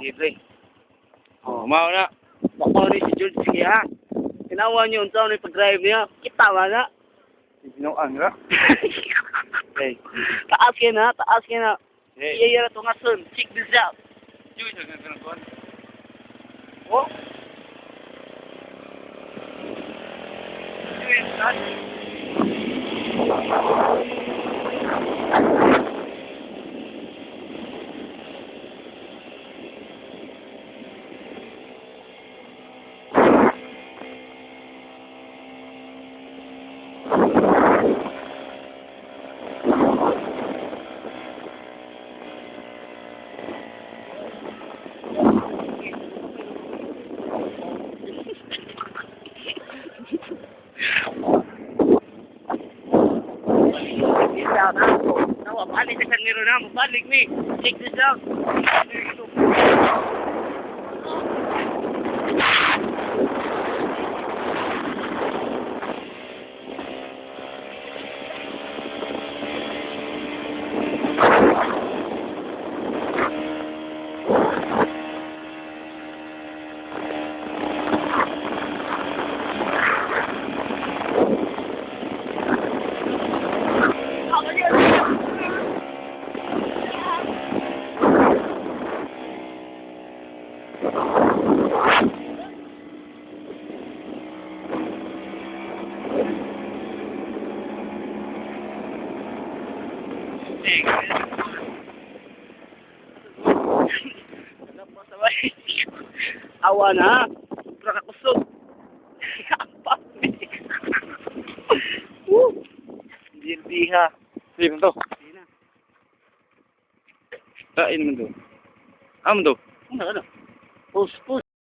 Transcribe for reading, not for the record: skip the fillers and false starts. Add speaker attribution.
Speaker 1: Libre. Mao na. Bako ni si George sige ha. Tinawa niyo unsa ni pag-drive niya. Kita ba na?
Speaker 2: Sinuan ra.
Speaker 1: Hey. Taas ka na, taas ka na. Iya ra to nga son. Check this out.
Speaker 2: Juy sa ganang kuan.
Speaker 1: Oh. Juy sa. Nawa, balik ka niro na mo, balik mi. Check this out. Awa na, sobra ka kusog. Dirdiha.
Speaker 2: Sige man to.
Speaker 1: Hindi na.
Speaker 2: Kain man to. Am to.
Speaker 1: Ano? Pus.